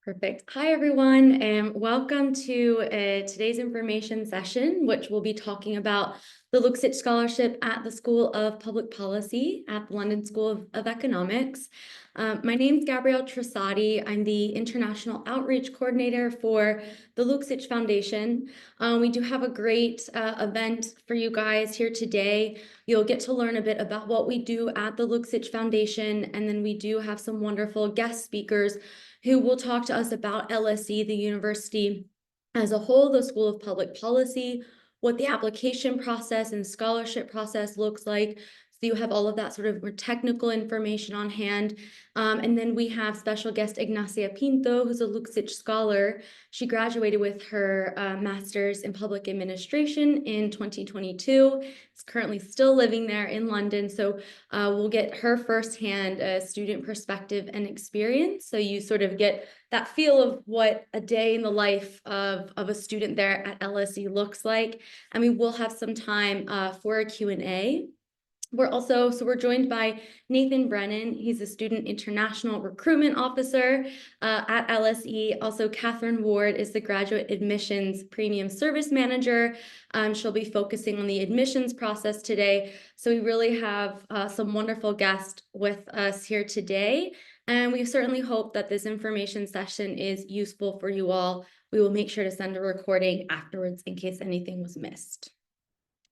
Perfect. Hi, everyone, and welcome to today's information session, which will be talking about the Luksic Scholarship at the School of Public Policy at the London School of Economics. My name is Gabrielle Trasati. I'm the International Outreach Coordinator for the Luksic Foundation. We do have a great event for you guys here today. You'll get to learn a bit about what we do at the Luksic Foundation, and then we do have some wonderful guest speakers who will talk to us about LSE, the university as a whole, the School of Public Policy, what the application process and scholarship process looks like. So you have all of that sort of more technical information on hand. And then we have special guest Ignacia Pinto, who's a Luksic scholar. She graduated with her master's in public administration in 2022. Is currently still living there in London. So we'll get her firsthand student perspective and experience. So you sort of get that feel of what a day in the life of a student there at LSE looks like. And we will have some time for a Q&A. We're joined by Nathan Brennan. He's a student international recruitment officer at LSE. Also, Catherine Ward is the graduate admissions premium service manager. She'll be focusing on the admissions process today. So we really have some wonderful guests with us here today. And we certainly hope that this information session is useful for you all. We will make sure to send a recording afterwards in case anything was missed.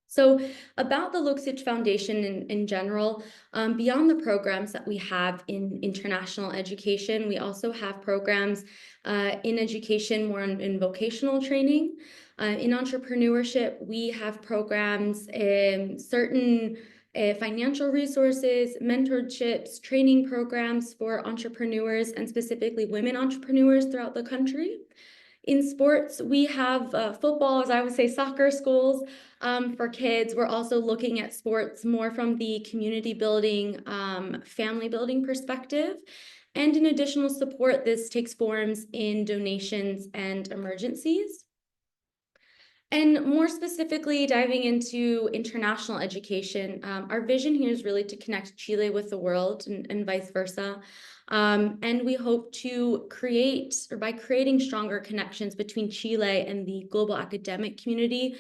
So about the Luksic Foundation in general, beyond the programs that we have in international education, we also have programs in education more in vocational training. In entrepreneurship, we have programs in certain financial resources, mentorships, training programs for entrepreneurs and specifically women entrepreneurs throughout the country. In sports, we have football, as I would say, soccer schools for kids. We're also looking at sports more from the community building, family building perspective. And in additional support, this takes forms in donations and emergencies. And more specifically, diving into international education, our vision here is really to connect Chile with the world and vice versa. And we hope to create, or by creating stronger connections between Chile and the global academic community,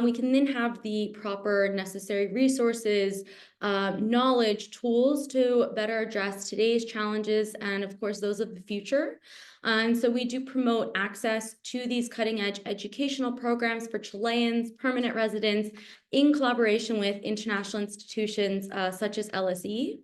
we can then have the proper necessary resources, knowledge, tools to better address today's challenges and, of course, those of the future. And so we do promote access to these cutting-edge educational programs for Chileans, permanent residents, in collaboration with international institutions such as LSE.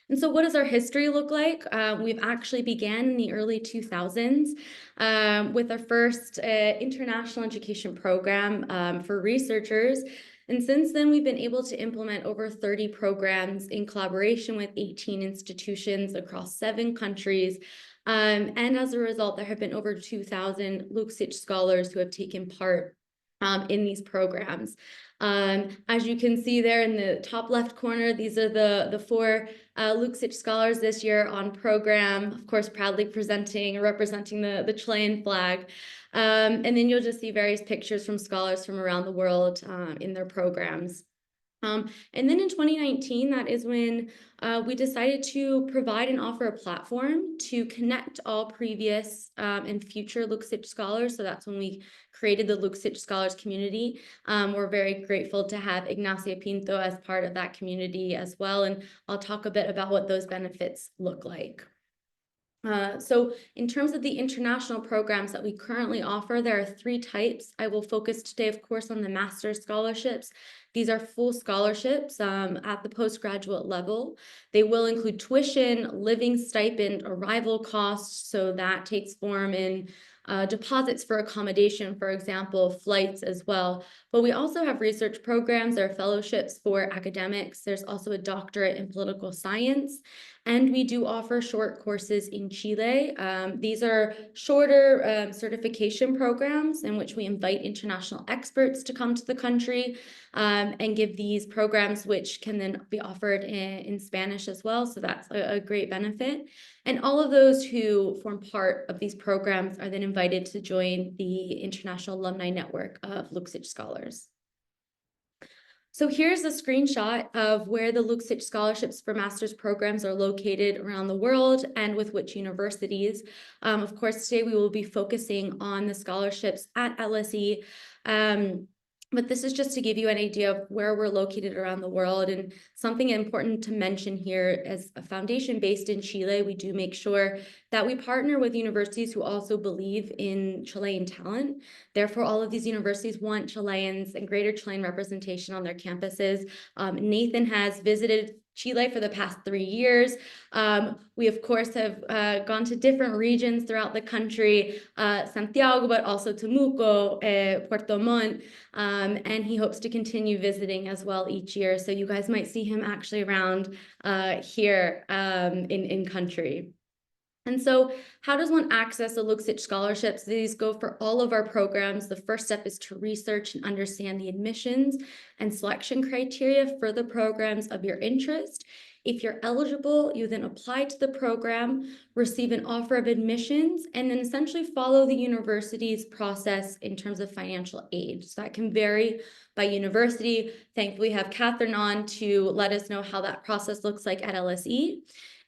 And so what does our history look like? We've actually began in the early 2000s with our first international education program for researchers. And since then, we've been able to implement over 30 programs in collaboration with 18 institutions across 7 countries. And as a result, there have been over 2,000 Luksic scholars who have taken part in these programs. As you can see there in the top left corner, these are the 4 Luksic scholars this year on program, of course, proudly presenting or representing the Chilean flag. And then you'll just see various pictures from scholars from around the world in their programs. And then in 2019, that is when we decided to provide and offer a platform to connect all previous and future Luksic scholars. So that's when we created the Luksic Scholars community. We're very grateful to have Ignacia Pinto as part of that community as well. And I'll talk a bit about what those benefits look like. So in terms of the international programs that we currently offer, there are 3 types. I will focus today, of course, on the master's scholarships. These are full scholarships at the postgraduate level. They will include tuition, living stipend, arrival costs. So that takes form in deposits for accommodation, for example, flights as well. But we also have research programs. There are fellowships for academics. There's also a doctorate in political science. And we do offer short courses in Chile. These are shorter certification programs in which we invite international experts to come to the country and give these programs, which can then be offered in Spanish as well. So that's a great benefit. And all of those who form part of these programs are then invited to join the International Alumni Network of Luksic Scholars. So here's a screenshot of where the Luksic Scholarships for master's programs are located around the world and with which universities. Of course, today we will be focusing on the scholarships at LSE. But this is just to give you an idea of where we're located around the world. And something important to mention here, as a foundation based in Chile, we do make sure that we partner with universities who also believe in Chilean talent. Therefore, all of these universities want Chileans and greater Chilean representation on their campuses. Nathan has visited Chile for the past 3 years. We, of course, have gone to different regions throughout the country, Santiago, but also Temuco, Puerto Montt, and he hopes to continue visiting as well each year. So you guys might see him actually around here in country. And so how does one access the Luksic scholarships? These go for all of our programs. The first step is to research and understand the admissions and selection criteria for the programs of your interest. If you're eligible, you then apply to the program, receive an offer of admissions, and then essentially follow the university's process in terms of financial aid. So that can vary by university. Thankfully, we have Catherine on to let us know how that process looks like at LSE.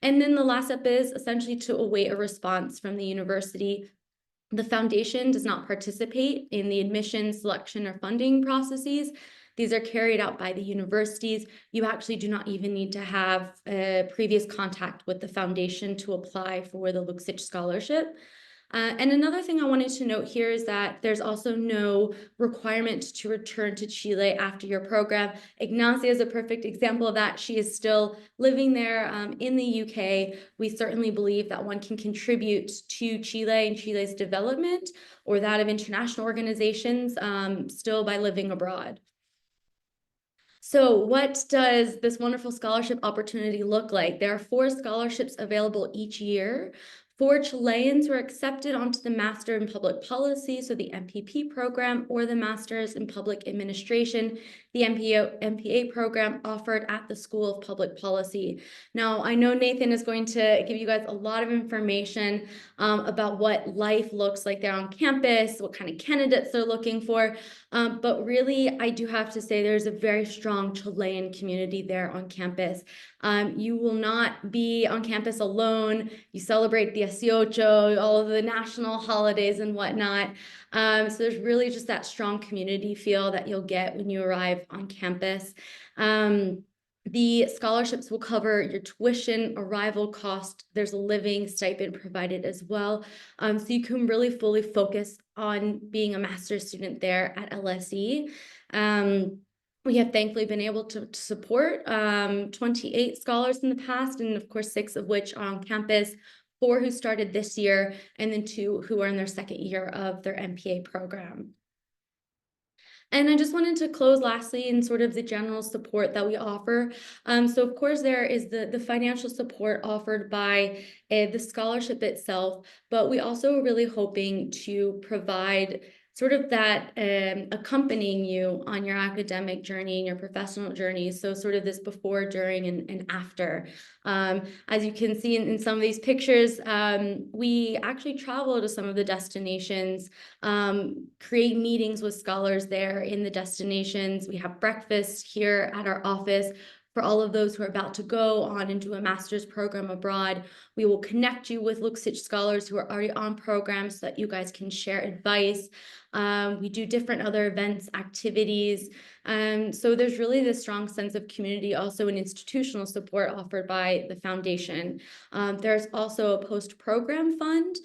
And then the last step is essentially to await a response from the university. The foundation does not participate in the admission, selection, or funding processes. These are carried out by the universities. You actually do not even need to have a previous contact with the foundation to apply for the Luksic Scholarship. And another thing I wanted to note here is that there's also no requirement to return to Chile after your program. Ignacia is a perfect example of that. She is still living there in the UK. We certainly believe that one can contribute to Chile and Chile's development or that of international organizations still by living abroad. So what does this wonderful scholarship opportunity look like? There are 4 scholarships available each year for Chileans who are accepted onto the Master in Public Policy, so the MPP program, or the Masters in Public Administration, the MPA program offered at the School of Public Policy. Now, I know Nathan is going to give you guys a lot of information about what life looks like there on campus, what kind of candidates they're looking for. But really, I do have to say there's a very strong Chilean community there on campus. You will not be on campus alone. You celebrate the 18, all of the national holidays and whatnot. So there's really just that strong community feel that you'll get when you arrive on campus. The scholarships will cover your tuition, arrival cost. There's a living stipend provided as well. So you can really fully focus on being a master's student there at LSE. We have thankfully been able to support 28 scholars in the past, and of course, 6 of which are on campus, 4 who started this year, and then 2 who are in their second year of their MPA program. And I just wanted to close lastly in sort of the general support that we offer. So of course there is the financial support offered by the scholarship itself, but we also are really hoping to provide sort of that accompanying you on your academic journey and your professional journey. So sort of this before, during, and after. As you can see in some of these pictures, we actually travel to some of the destinations, create meetings with scholars there in the destinations. We have breakfast here at our office for all of those who are about to go on into a master's program abroad. We will connect you with Luksic scholars who are already on programs so that you guys can share advice. We do different other events, activities. So there's really this strong sense of community, also an institutional support offered by the foundation. There's also a post-program fund.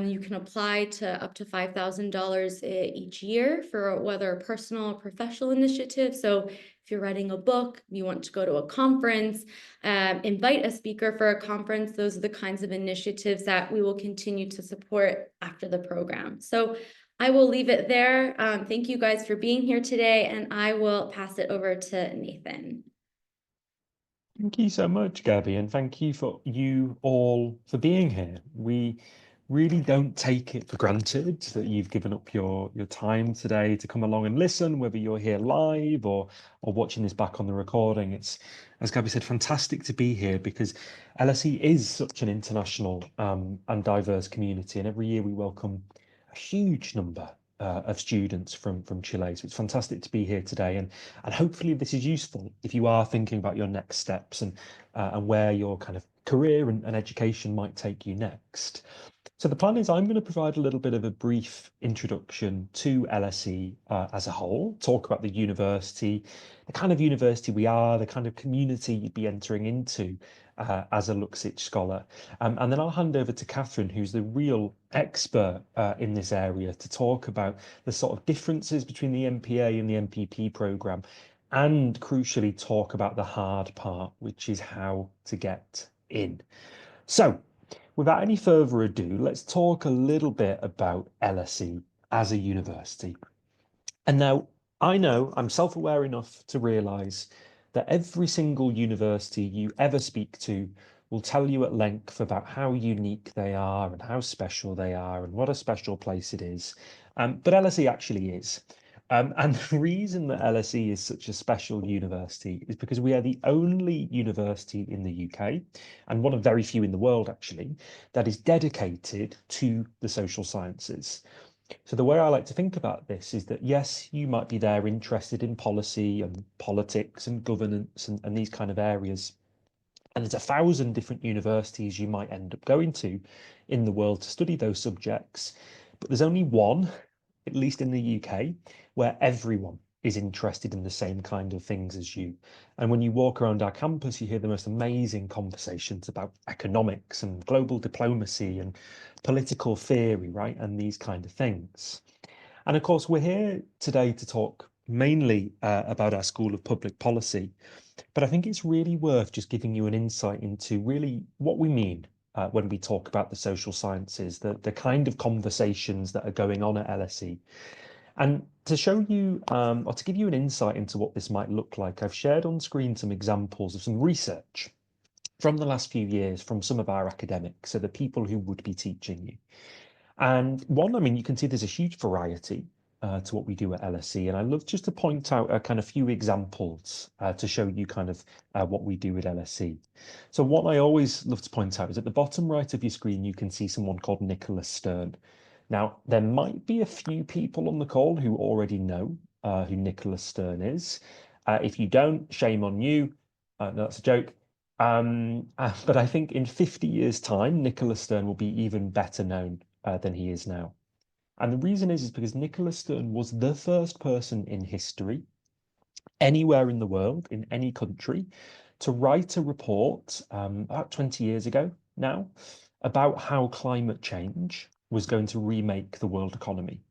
You can apply to up to $5,000 each year for whether a personal or professional initiative. So if you're writing a book, you want to go to a conference, invite a speaker for a conference, those are the kinds of initiatives that we will continue to support after the program. So I will leave it there. Thank you guys for being here today, and I will pass it over to Nathan. Thank you so much, Gabby, and thank you for you all for being here. We really don't take it for granted that you've given up your time today to come along and listen, whether you're here live or watching this back on the recording. It's, as Gabby said, fantastic to be here because LSE is such an international and diverse community, and every year we welcome a huge number of students from Chile. So it's fantastic to be here today, and hopefully this is useful if you are thinking about your next steps and where your kind of career and education might take you next. So the plan is I'm going to provide a little bit of a brief introduction to LSE as a whole, talk about the university, the kind of university we are, the kind of community you'd be entering into as a Luksic scholar. And then I'll hand over to Catherine, who's the real expert in this area, to talk about the sort of differences between the MPA and the MPP programme, and crucially talk about the hard part, which is how to get in. So, without any further ado, let's talk a little bit about LSE as a university. And now I know I'm self-aware enough to realise that every single university you ever speak to will tell you at length about how unique they are and how special they are and what a special place it is. But LSE actually is. And the reason that LSE is such a special university is because we are the only university in the UK, and one of very few in the world actually, that is dedicated to the social sciences. So the way I like to think about this is that, yes, you might be there interested in policy and politics and governance and these kind of areas. And there's 1,000 different universities you might end up going to in the world to study those subjects. But there's only one, at least in the UK, where everyone is interested in the same kind of things as you. And when you walk around our campus, you hear the most amazing conversations about economics and global diplomacy and political theory, right? And these kind of things. And of course, we're here today to talk mainly about our School of Public Policy, but I think it's really worth just giving you an insight into really what we mean when we talk about the social sciences, the kind of conversations that are going on at LSE. And to show you, or to give you an insight into what this might look like, I've shared on screen some examples of some research from the last few years from some of our academics, so the people who would be teaching you. And one, I mean, you can see there's a huge variety to what we do at LSE. And I love just to point out a kind of few examples to show you kind of what we do at LSE. So what I always love to point out is at the bottom right of your screen, you can see someone called Nicholas Stern. Now, there might be a few people on the call who already know who Nicholas Stern is. If you don't, shame on you. No, that's a joke. But I think in 50 years' time, Nicholas Stern will be even better known than he is now. And the reason is because Nicholas Stern was the first person in history, anywhere in the world, in any country, to write a report about 20 years ago now about how climate change was going to remake the world economy.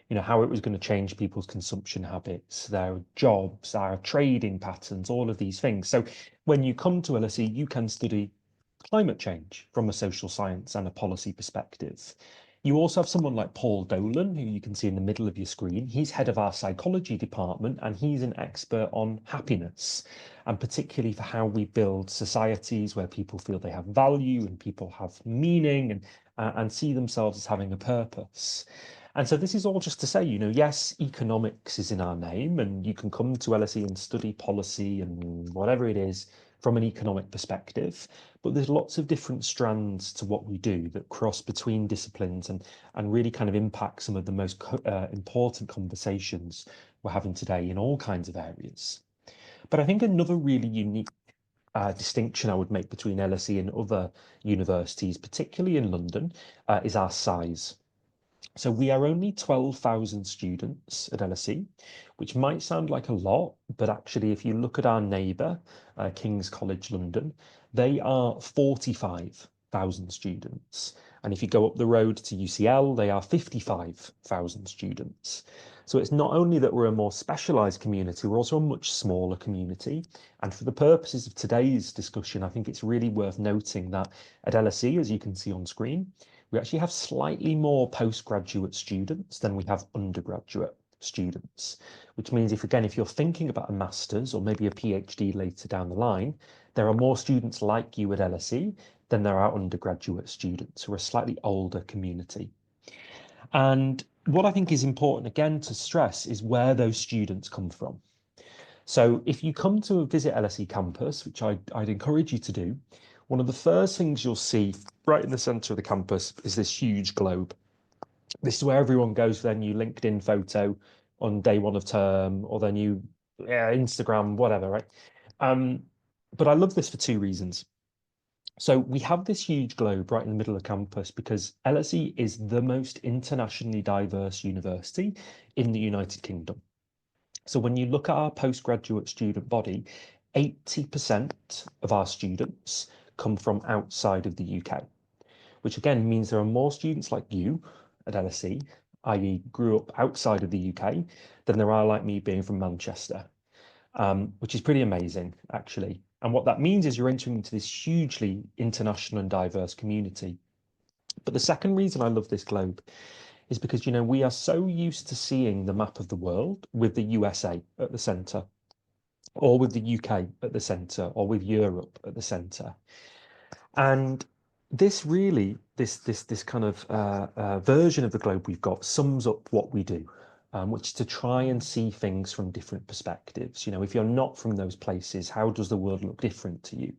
You know, how it was going to change people's consumption habits, their jobs, our trading patterns, all of these things. So when you come to LSE, you can study climate change from a social science and a policy perspective. You also have someone like Paul Dolan, who you can see in the middle of your screen. He's head of our psychology department, and he's an expert on happiness, and particularly for how we build societies where people feel they have value and people have meaning and see themselves as having a purpose. And so this is all just to say, you know, yes, economics is in our name, and you can come to LSE and study policy and whatever it is from an economic perspective, but there's lots of different strands to what we do that cross between disciplines and really kind of impact some of the most important conversations we're having today in all kinds of areas. But I think another really unique distinction I would make between LSE and other universities, particularly in London, is our size. So we are only 12,000 students at LSE, which might sound like a lot, but actually if you look at our neighbour, King's College London, they are 45,000 students. And if you go up the road to UCL, they are 55,000 students. So it's not only that we're a more specialised community, we're also a much smaller community. And for the purposes of today's discussion, I think it's really worth noting that at LSE, as you can see on screen, we actually have slightly more postgraduate students than we have undergraduate students, which means if you're thinking about a master's or maybe a PhD later down the line, there are more students like you at LSE than there are undergraduate students who are a slightly older community. And what I think is important again to stress is where those students come from. So if you come to visit LSE campus, which I'd encourage you to do, one of the first things you'll see right in the centre of the campus is this huge globe. This is where everyone goes for their new LinkedIn photo on day one of term, or their new Instagram, whatever, right? But I love this for two reasons. So we have this huge globe right in the middle of campus because LSE is the most internationally diverse university in the United Kingdom. So when you look at our postgraduate student body, 80% of our students come from outside of the UK, which again means there are more students like you at LSE, i.e. grew up outside of the UK, than there are like me being from Manchester, which is pretty amazing, actually. And what that means is you're entering into this hugely international and diverse community. But the second reason I love this globe is because, we are so used to seeing the map of the world with the USA at the center, or with the UK at the center, or with Europe at the center. And this really, this kind of version of the globe we've got sums up what we do, which is to try and see things from different perspectives. If you're not from those places, how does the world look different to you?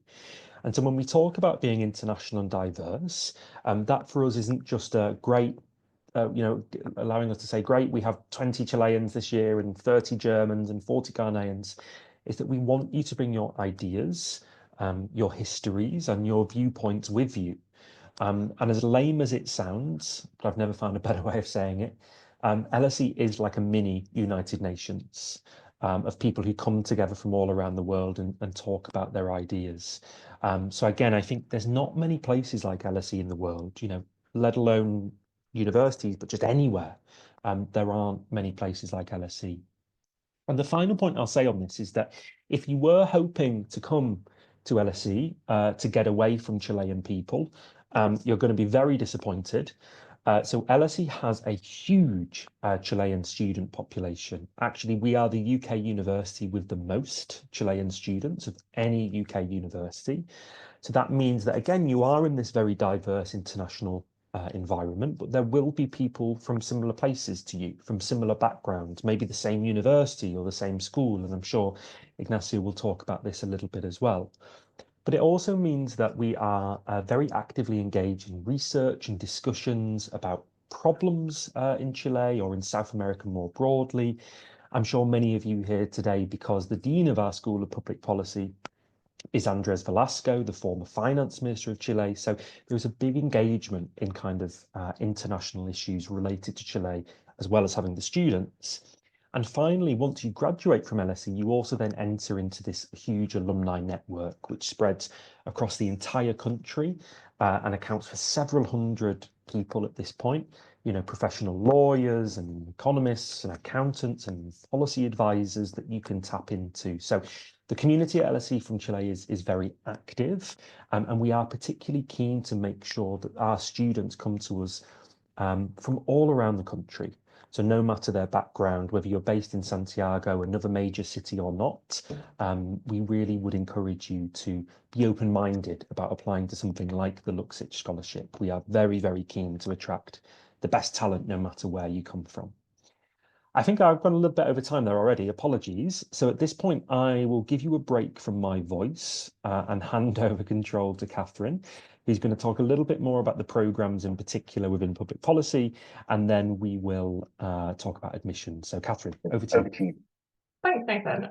And so when we talk about being international and diverse, that for us isn't just a great, allowing us to say, great, we have 20 Chileans this year and 30 Germans and 40 Ghanaians, is that we want you to bring your ideas, your histories and your viewpoints with you. And as lame as it sounds, but I've never found a better way of saying it, LSE is like a mini United Nations of people who come together from all around the world and talk about their ideas. So again, I think there's not many places like LSE in the world, let alone universities, but just anywhere. There aren't many places like LSE. And the final point I'll say on this is that if you were hoping to come to LSE to get away from Chilean people, you're going to be very disappointed. So LSE has a huge Chilean student population. Actually, we are the UK university with the most Chilean students of any UK university. So that means that, again, you are in this very diverse international environment, but there will be people from similar places to you, from similar backgrounds, maybe the same university or the same school. And I'm sure Ignacio will talk about this a little bit as well. But it also means that we are very actively engaged in research and discussions about problems in Chile or in South America more broadly. I'm sure many of you here today because the Dean of our School of Public Policy is Andres Velasco, the former finance minister of Chile. So there's a big engagement in kind of international issues related to Chile, as well as having the students. And finally, once you graduate from LSE, you also then enter into this huge alumni network, which spreads across the entire country and accounts for several hundred people at this point, professional lawyers and economists and accountants and policy advisors that you can tap into. So the community at LSE from Chile is very active, and we are particularly keen to make sure that our students come to us from all around the country. So no matter their background, whether you're based in Santiago, another major city or not, we really would encourage you to be open-minded about applying to something like the Luksic Scholarship. We are very, very keen to attract the best talent no matter where you come from. I think I've gone a little bit over time there already. Apologies. So at this point, I will give you a break from my voice and hand over control to Catherine, who's going to talk a little bit more about the programs in particular within public policy, and then we will talk about admissions. So Catherine, over to you. Thanks, Nathan.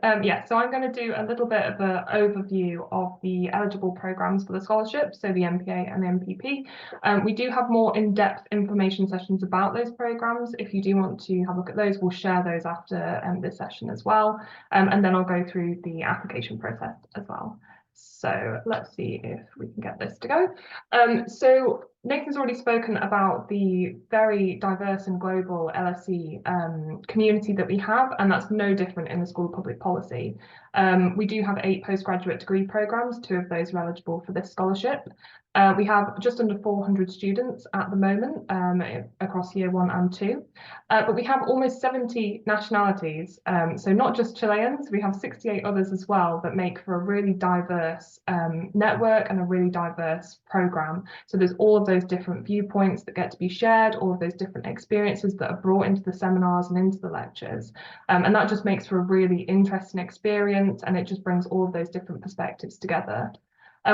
So I'm going to do a little bit of an overview of the eligible programs for the scholarship, so the MPA and MPP. We do have more in-depth information sessions about those programs. If you do want to have a look at those, we'll share those after this session as well. And then I'll go through the application process as well. So let's see if we can get this to go. So Nathan's already spoken about the very diverse and global LSE community that we have, and that's no different in the School of Public Policy. We do have 8 postgraduate degree programs, 2 of those are eligible for this scholarship. We have just under 400 students at the moment across year 1 and 2, but we have almost 70 nationalities, so not just Chileans, we have 68 others as well that make for a really diverse network and a really diverse program. So there's all of those different viewpoints that get to be shared, all of those different experiences that are brought into the seminars and into the lectures, and that just makes for a really interesting experience, and it just brings all of those different perspectives together.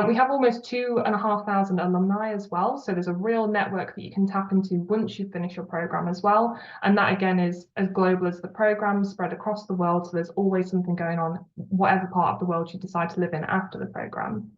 We have almost 2,500 alumni as well, so there's a real network that you can tap into once you finish your program as well, and that again is as global as the program, spread across the world, so there's always something going on whatever part of the world you decide to live in after the program.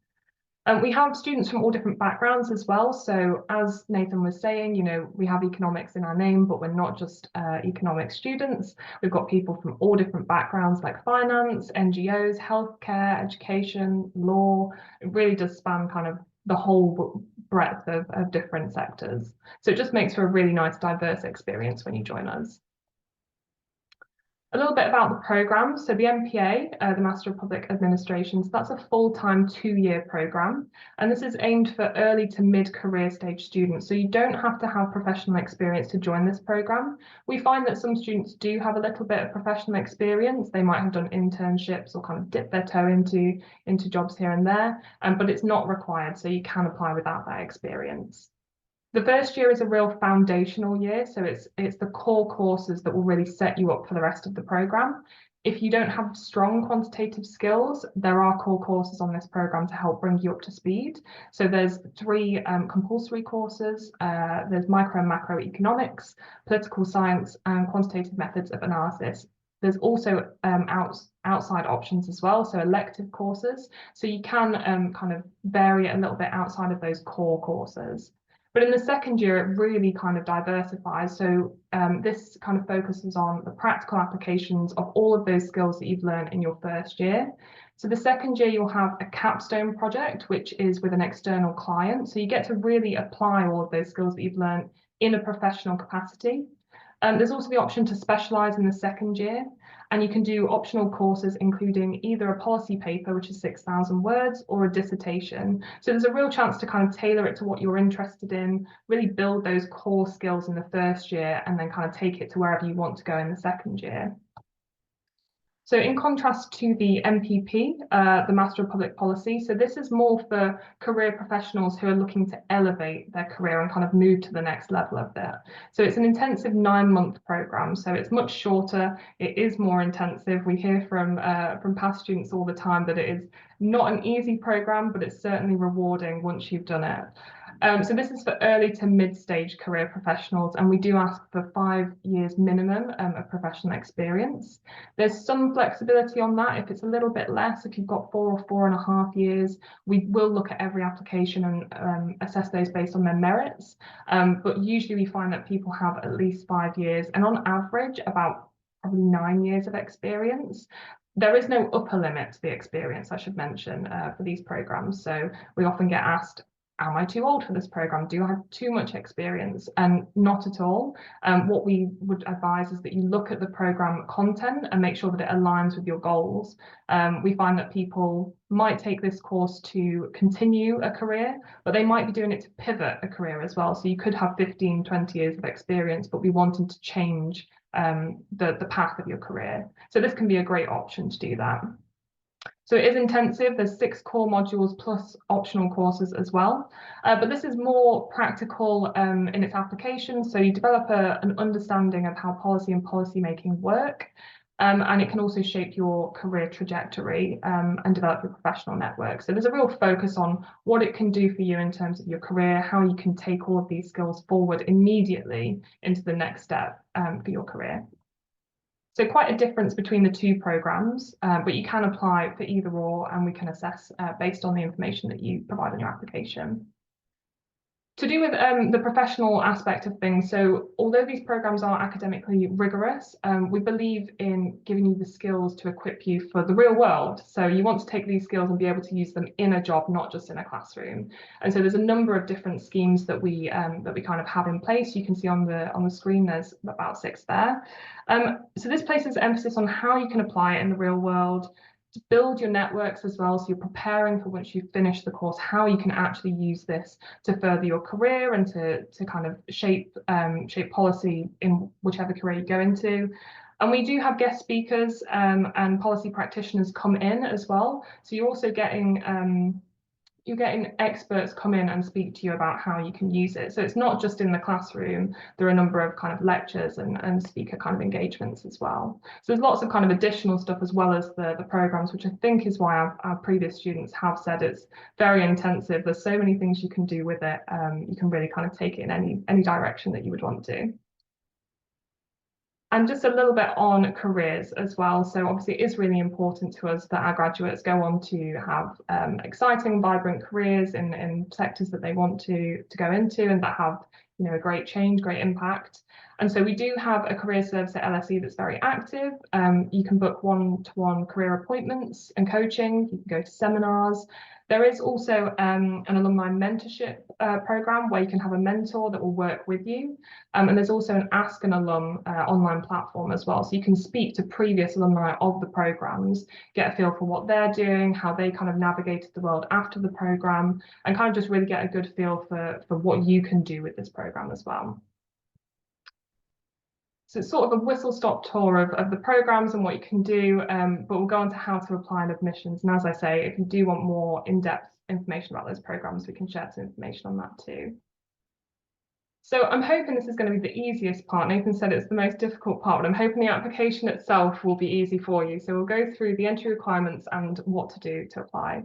We have students from all different backgrounds as well. So as Nathan was saying, you know, we have economics in our name, but we're not just economics students. We've got people from all different backgrounds like finance, NGOs, healthcare, education, law. It really does span kind of the whole breadth of different sectors. So it just makes for a really nice, diverse experience when you join us. A little bit about the programme. So the MPA, the Master of Public Administration, so that's a full-time 2-year programme. And this is aimed for early to mid-career stage students. So you don't have to have professional experience to join this programme. We find that some students do have a little bit of professional experience. They might have done internships or kind of dipped their toe into jobs here and there, but it's not required. So you can apply without that experience. The first year is a real foundational year, so it's the core courses that will really set you up for the rest of the programme. If you don't have strong quantitative skills, there are core courses on this programme to help bring you up to speed. So there's 3 compulsory courses. There's micro and macroeconomics, political science, and quantitative methods of analysis. There's also outside options as well, so elective courses. So you can kind of vary it a little bit outside of those core courses. But in the second year, it really kind of diversifies. So this kind of focuses on the practical applications of all of those skills that you've learned in your first year. So the second year, you'll have a capstone project, which is with an external client. So you get to really apply all of those skills that you've learned in a professional capacity. There's also the option to specialise in the second year, and you can do optional courses including either a policy paper, which is 6,000 words, or a dissertation. So there's a real chance to kind of tailor it to what you're interested in, really build those core skills in the first year, and then kind of take it to wherever you want to go in the second year. So in contrast to the MPP, the Master of Public Policy, so this is more for career professionals who are looking to elevate their career and kind of move to the next level of that. So it's an intensive 9-month programme, so it's much shorter, it is more intensive. We hear from past students all the time that it is not an easy programme, but it's certainly rewarding once you've done it. So this is for early to mid-stage career professionals, and we do ask for 5 years minimum of professional experience. There's some flexibility on that. If it's a little bbit less, if you've got 4 or 4.5 years, we will look at every application and assess those based on their merits. But usually we find that people have at least 5 years, and on average about probably 9 years of experience. There is no upper limit to the experience, I should mention, for these programs. So we often get asked, am I too old for this program? Do I have too much experience? And not at all. What we would advise is that you look at the program content and make sure that it aligns with your goals. We find that people might take this course to continue a career, but they might be doing it to pivot a career as well. So you could have 15, 20 years of experience, but be wanting to change the path of your career. So this can be a great option to do that. So it is intensive. There's 6 core modules plus optional courses as well. But this is more practical in its application. So you develop an understanding of how policy and policymaking work. And it can also shape your career trajectory and develop your professional network. So there's a real focus on what it can do for you in terms of your career, how you can take all of these skills forward immediately into the next step for your career. So quite a difference between the 2 programs, but you can apply for either or, and we can assess based on the information that you provide in your application. To do with the professional aspect of things, so although these programs are academically rigorous, we believe in giving you the skills to equip you for the real world. So you want to take these skills and be able to use them in a job, not just in a classroom. And so there's a number of different schemes that we kind of have in place. You can see on the screen there's about 6 there. So this places emphasis on how you can apply it in the real world, to build your networks as well, so you're preparing for once you finish the course, how you can actually use this to further your career and to kind of shape policy in whichever career you go into. And we do have guest speakers and policy practitioners come in as well. So you're also getting you're getting experts come in and speak to you about how you can use it. So it's not just in the classroom. There are a number of kind of lectures and speaker kind of engagements as well. So there's lots of kind of additional stuff as well as the programs, which I think is why our previous students have said it's very intensive. There's so many things you can do with it. You can really kind of take it in any direction that you would want to. And just a little bit on careers as well. So obviously it is really important to us that our graduates go on to have exciting, vibrant careers in sectors that they want to go into and that have, you know, a great change, great impact. And so we do have a career service at LSE that's very active. You can book one-to-one career appointments and coaching. You can go to seminars. There is also an alumni mentorship program where you can have a mentor that will work with you. And there's also an Ask an Alum online platform as well. So you can speak to previous alumni of the programs, get a feel for what they're doing, how they kind of navigated the world after the program, and kind of just really get a good feel for what you can do with this program as well. So it's sort of a whistle-stop tour of the programs and what you can do, but we'll go on to how to apply in admissions. And as I say, if you do want more in-depth information about those programs, we can share some information on that too. So I'm hoping this is going to be the easiest part. Nathan said it's the most difficult part, but I'm hoping the application itself will be easy for you. So we'll go through the entry requirements and what to do to apply.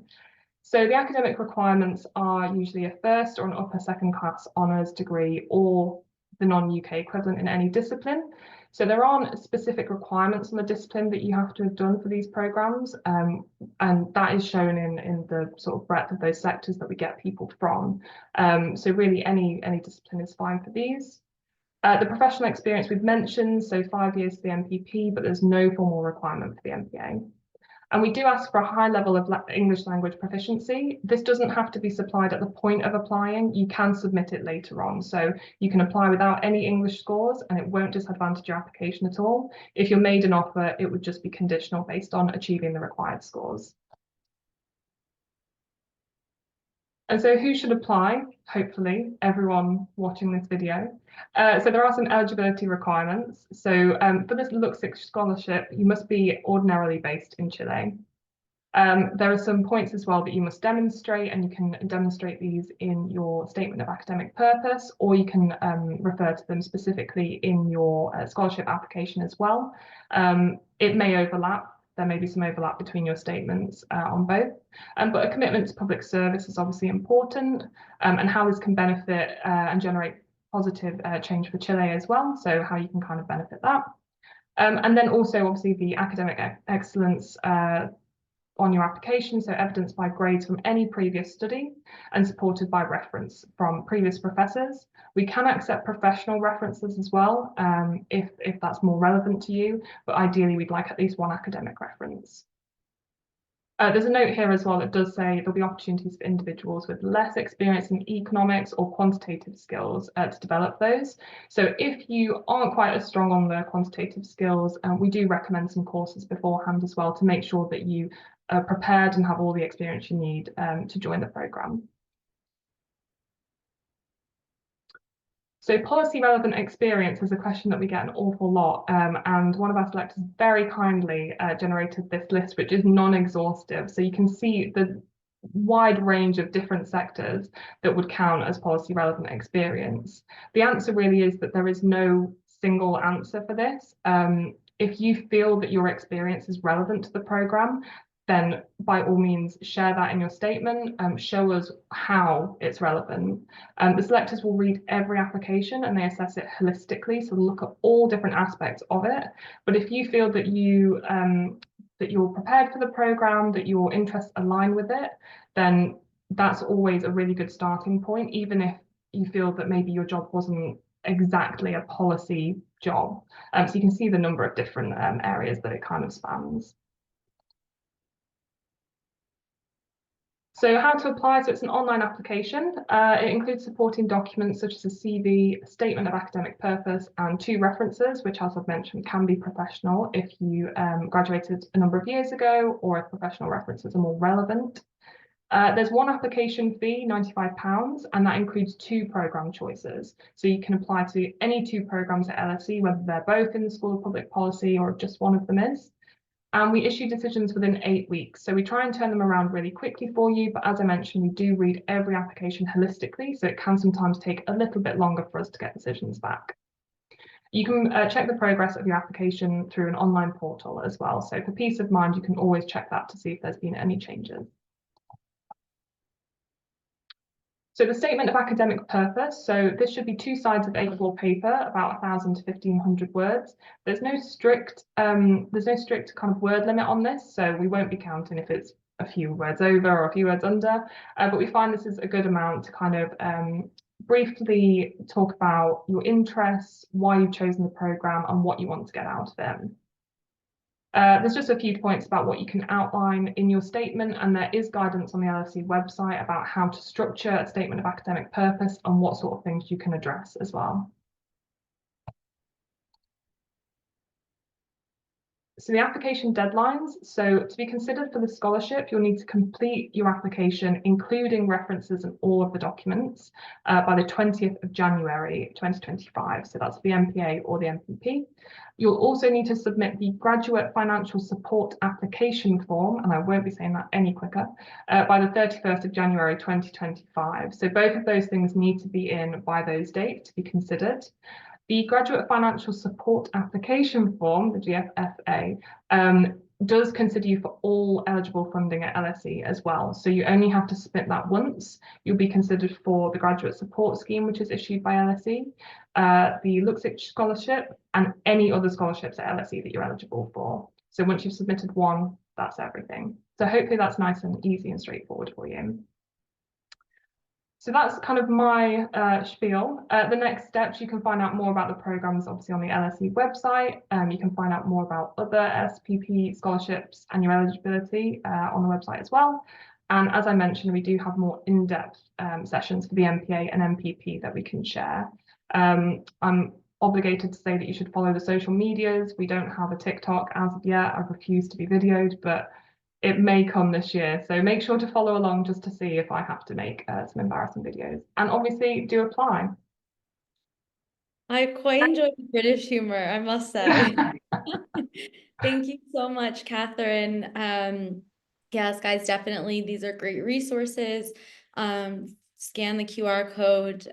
So the academic requirements are usually a first or an upper second class honours degree or the non-UK equivalent in any discipline. So there aren't specific requirements on the discipline that you have to have done for these programmes, and that is shown in the sort of breadth of those sectors that we get people from. So really any discipline is fine for these. The professional experience we've mentioned, so 5 years for the MPP, but there's no formal requirement for the MPA. And we do ask for a high level of English language proficiency. This doesn't have to be supplied at the point of applying. You can submit it later on. So you can apply without any English scores and it won't disadvantage your application at all. If you're made an offer, it would just be conditional based on achieving the required scores. And so who should apply? Hopefully everyone watching this video. So there are some eligibility requirements. So for this Luksic Scholarship, you must be ordinarily based in Chile. There are some points as well that you must demonstrate, and you can demonstrate these in your statement of academic purpose, or you can refer to them specifically in your scholarship application as well. It may overlap. There may be some overlap between your statements on both, but a commitment to public service is obviously important, and how this can benefit and generate positive change for Chile as well, so how you can kind of benefit that. And then also obviously the academic excellence on your application, so evidenced by grades from any previous study and supported by reference from previous professors. We can accept professional references as well, if that's more relevant to you, but ideally we'd like at least one academic reference. There's a note here as well that does say there'll be opportunities for individuals with less experience in economics or quantitative skills to develop those. So if you aren't quite as strong on the quantitative skills, we do recommend some courses beforehand as well to make sure that you are prepared and have all the experience you need to join the programme. So policy relevant experience is a question that we get an awful lot, and one of our selectors very kindly generated this list, which is non-exhaustive. So you can see the wide range of different sectors that would count as policy relevant experience. The answer really is that there is no single answer for this. If you feel that your experience is relevant to the programme, then by all means share that in your statement, show us how it's relevant. The selectors will read every application and they assess it holistically, so look at all different aspects of it. But if you feel that you're prepared for the programme, that your interests align with it, then that's always a really good starting point, even if you feel that maybe your job wasn't exactly a policy job. So you can see the number of different areas that it kind of spans. So how to apply, so it's an online application. It includes supporting documents such as a CV, a statement of academic purpose, and 2 references, which as I've mentioned can be professional if you graduated a number of years ago or if professional references are more relevant. There's one application fee, £95, and that includes 2 programme choices. So you can apply to any 2 programmes at LSE, whether they're both in the School of Public Policy or just one of them is. and we issue decisions within 8 weeks. So we try and turn them around really quickly for you, but as I mentioned, we do read every application holistically, so it can sometimes take a little bit longer for us to get decisions back. You can check the progress of your application through an online portal as well. So for peace of mind, you can always check that to see if there's been any changes. So the statement of academic purpose, so this should be 2 sides of A4 paper, about 1,000 to 1,500 words. There's no strict kind of word limit on this, so we won't be counting if it's a few words over or a few words under, but we find this is a good amount to kind of briefly talk about your interests, why you've chosen the programme and what you want to get out of it. There's just a few points about what you can outline in your statement, and there is guidance on the LSE website about how to structure a statement of academic purpose and what sort of things you can address as well. So the application deadlines, so to be considered for the scholarship, you'll need to complete your application, including references and all of the documents, by the 20th of January 2025. So that's the MPA or the MPP. You'll also need to submit the Graduate Financial Support Application Form, and I won't be saying that any quicker, by the 31st of January 2025. So both of those things need to be in by those dates to be considered. The Graduate Financial Support Application Form, the GFFA, does consider you for all eligible funding at LSE as well. So you only have to submit that once. You'll be considered for the Graduate Support Scheme, which is issued by LSE, the Luksic Scholarship, and any other scholarships at LSE that you're eligible for. So once you've submitted one, that's everything. So hopefully that's nice and easy and straightforward for you. So that's kind of my spiel. The next steps, you can find out more about the programs obviously on the LSE website. You can find out more about other SPP scholarships and your eligibility on the website as well. And as I mentioned, we do have more in-depth sessions for the MPA and MPP that we can share. I'm obligated to say that you should follow the social medias. We don't have a TikTok as of yet. I've refused to be videoed, but it may come this year, so make sure to follow along just to see if I have to make some embarrassing videos. And obviously, do apply. I quite enjoy British humor, I must say. Thank you so much, Catherine. Yes, guys, definitely, these are great resources. Scan the QR code,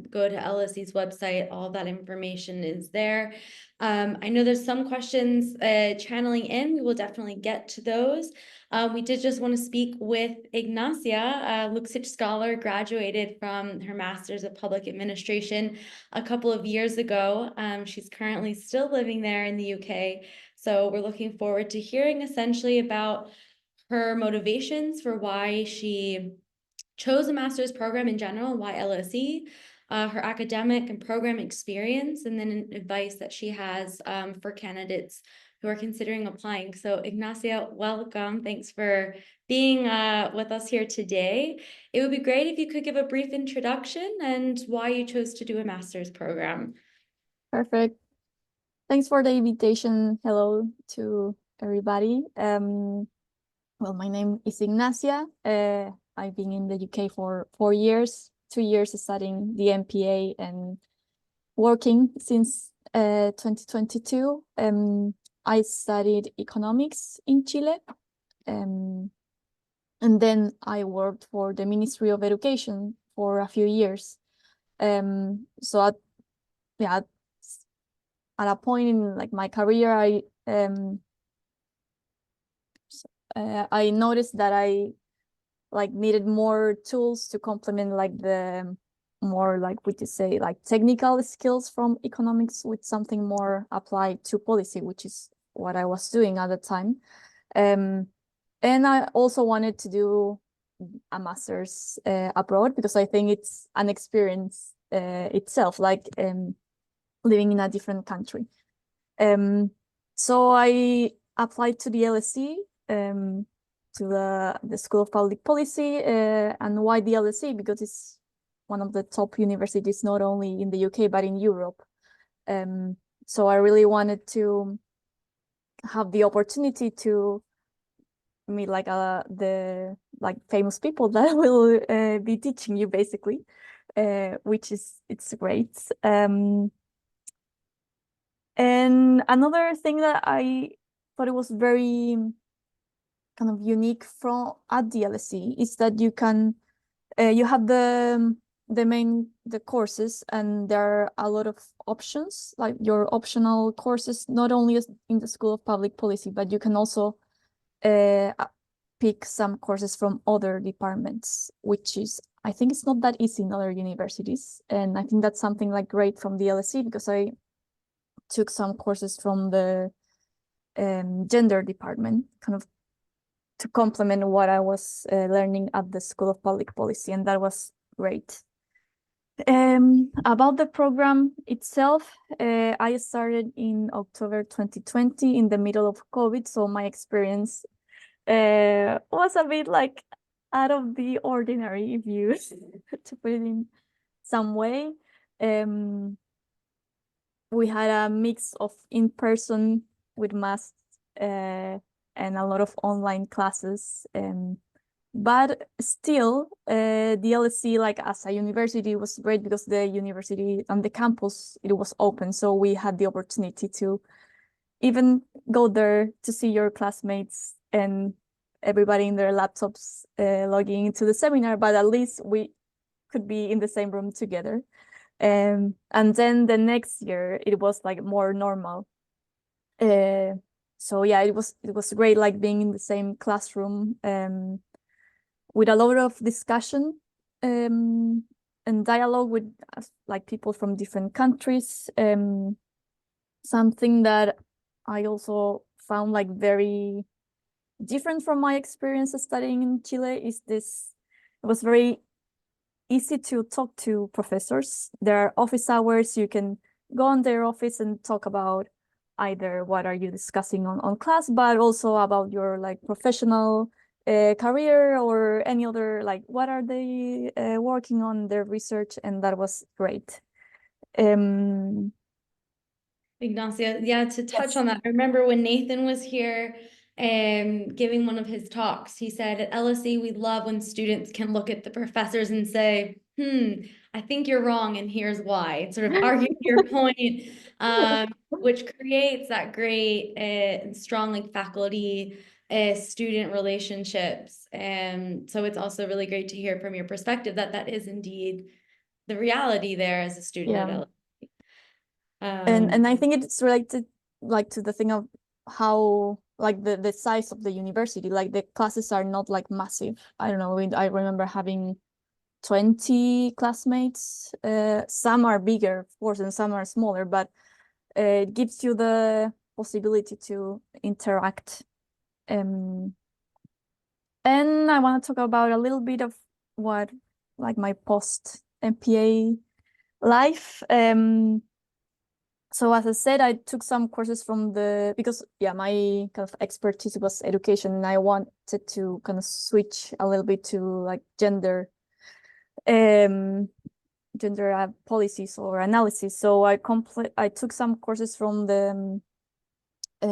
go to LSE's website, all that information is there. I know there's some questions channeling in. We will definitely get to those. We did just want to speak with Ignacia, Luksic Scholar, graduated from her Master's of Public Administration a couple of years ago. She's currently still living there in the UK. So we're looking forward to hearing essentially about her motivations for why she chose a master's program in general, why LSE, her academic and program experience, and then advice that she has for candidates who are considering applying. So Ignacia, welcome. Thanks for being with us here today. It would be great if you could give a brief introduction and why you chose to do a master's program. Perfect. Thanks for the invitation. Hello to everybody. Well, my name is Ignacia. I've been in the UK for 4 years, 2 years studying the MPA and working since 2022. I studied economics in Chile, and then I worked for the Ministry of Education for a few years. So at a point in like my career, I noticed that I needed more tools to complement the more would you say technical skills from economics with something more applied to policy, which is what I was doing at the time. And I also wanted to do a master's abroad because I think it's an experience itself, living in a different country. So I applied to the LSE, to the School of Public Policy. And why the LSE? Because it's one of the top universities, not only in the UK, but in Europe. So I really wanted to have the opportunity to meet the famous people that will be teaching you basically, it's great. And another thing that I thought it was very kind of unique from at the LSE is that you can you have the courses, and there are a lot of options, like your optional courses, not only in the School of Public Policy, but you can also pick some courses from other departments, which is, I think it's not that easy in other universities. And I think that's something like great from the LSE, because I took some courses from the gender department, kind of to complement what I was learning at the School of Public Policy, and that was great. About the program itself, I started in October 2020 in the middle of COVID, so my experience was a bit like out of the ordinary, if you to put it in some way. We had a mix of in-person with masks and a lot of online classes. But still, the LSE, like as a university, was great because the university and the campus, it was open. So we had the opportunity to even go there to see your classmates and everybody in their laptops logging into the seminar, but at least we could be in the same room together. And then the next year, it was like more normal. So yeah, it was great, like being in the same classroom with a lot of discussion and dialogue with like people from different countries. Something that I also found like very different from my experience studying in Chile is this. It was very easy to talk to professors. There are office hours. You can go on their office and talk about either what are you discussing on class, but also about your like professional career or any other, like what are they working on their research, and that was great. Ignacia, yeah, to touch Yes. on that, I remember when Nathan was here giving one of his talks, he said at LSE, we love when students can look at the professors and say, I think you're wrong, and here's why, sort of argue your point, which creates that great strong like faculty student relationships. And so it's also really great to hear from your perspective that that is indeed the reality there as a student at LSE. And I think it's related like to the thing of how like the size of the university, like the classes are not like massive. I don't know, I remember having 20 classmates. Some are bigger, of course, and some are smaller, but it gives you the possibility to interact. And I want to talk about a little bit of what like my post MPA life. So as I said, I took some courses from because yeah, my kind of expertise was education, and I wanted to kind of switch a little bit to like gender policies or analysis. So I took some courses from the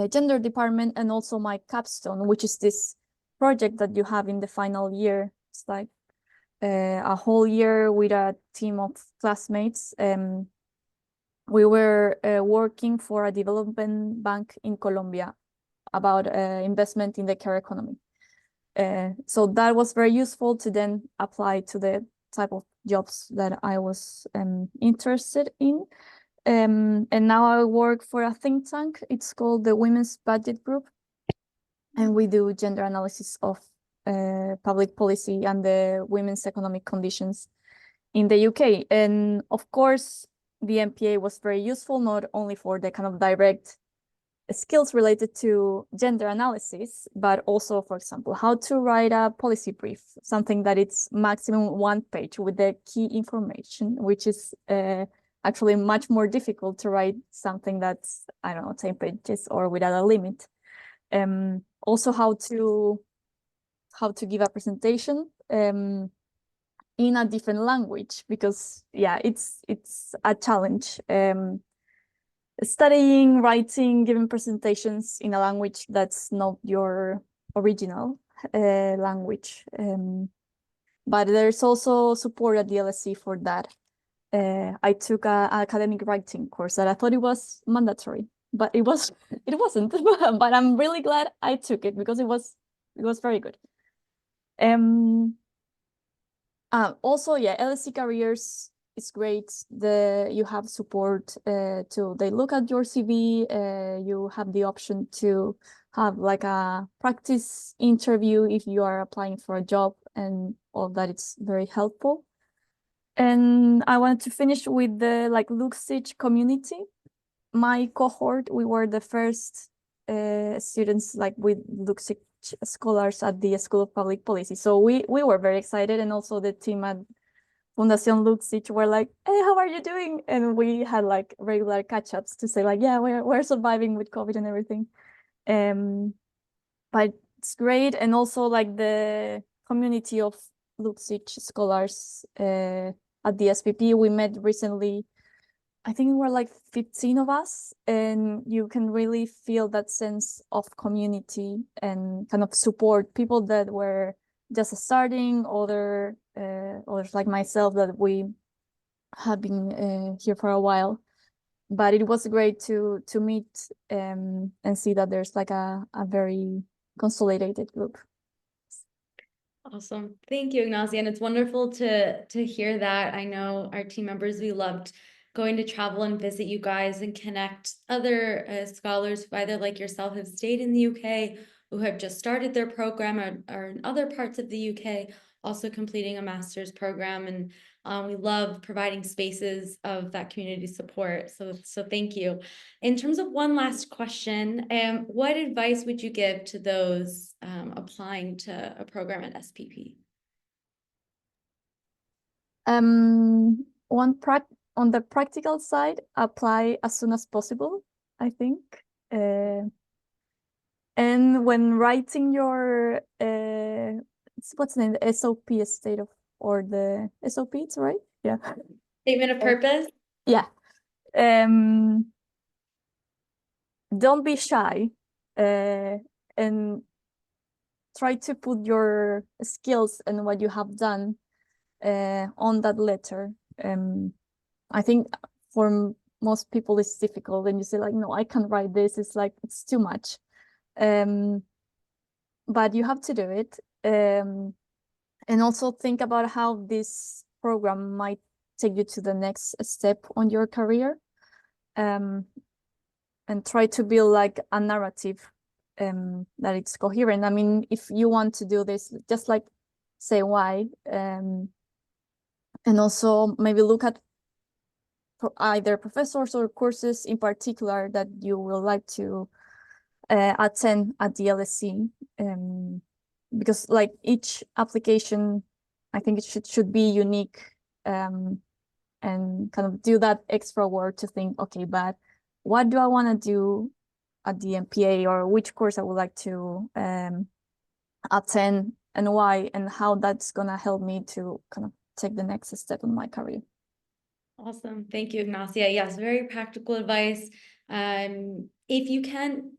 gender department, and also my capstone, which is this project that you have in the final year. It's like a whole year with a team of classmates. We were working for a development bank in Colombia about investment in the care economy. So that was very useful to then apply to the type of jobs that I was interested in. And now I work for a think tank. It's called the Women's Budget Group. And we do gender analysis of public policy and the women's economic conditions in the UK. And of course, the MPA was very useful, not only for the kind of direct skills related to gender analysis, but also, for example, how to write a policy brief, something that it's maximum 1 page with the key information, which is actually much more difficult to write something that's, I don't know, 10 pages or without a limit. Also how to give a presentation in a different language, because yeah, it's a challenge. Studying, writing, giving presentations in a language that's not your original language. But there's also support at the LSE for that. I took an academic writing course that I thought it was mandatory, but it wasn't. But I'm really glad I took it because it was very good. Also, yeah, LSE careers is great. You have support they look at your CV. You have the option to have like a practice interview if you are applying for a job, and all that. It's very helpful. And I wanted to finish with the Luksic community. My cohort, we were the first students with Luksic scholars at the School of Public Policy. So we were very excited, and also the team at Fundación Luksic were like, "Hey, how are you doing?" And we had regular catch-ups to say yeah, we're surviving with COVID and everything. But it's great, and also the community of Luksic scholars at the SPP. We met recently. I think we were 15 of us, and you can really feel that sense of community and kind of support people that were just starting, others like myself that we have been here for a while. But it was great to meet and see that there's a very consolidated group. Awesome. Thank you, Ignacia. And it's wonderful to hear that. I know our team members, we loved going to travel and visit you guys and connect other scholars who either like yourself have stayed in the UK, who have just started their program, or in other parts of the UK, also completing a master's program. And we love providing spaces of that community support. So thank you. In terms of one last question, what advice would you give to those applying to a program at SPP? On the practical side, apply as soon as possible, I think. And when writing your what's the name? The SOP, or the SOP, it's right? Yeah. Statement of purpose? Yeah. Don't be shy, and try to put your skills and what you have done on that letter. I think for most people it's difficult, and you say no, I can't write this. It's it's too much. But you have to do it. And also think about how this program might take you to the next step on your career. And try to build a narrative that it's coherent. I mean, if you want to do this, just say why. And also maybe look at either professors or courses in particular that you will like to attend at the LSE, because each application, I think it should be unique, and kind of do that extra work to think, okay, but what do I want to do at the MPA, or which course I would like to attend, and why, and how that's gonna help me to kind of take the next step in my career. Awesome. Thank you, Ignacia. Yes, very practical advice. If you can,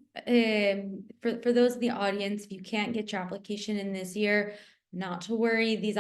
for those in the audience, if you can't get your application in this year, not to worry. These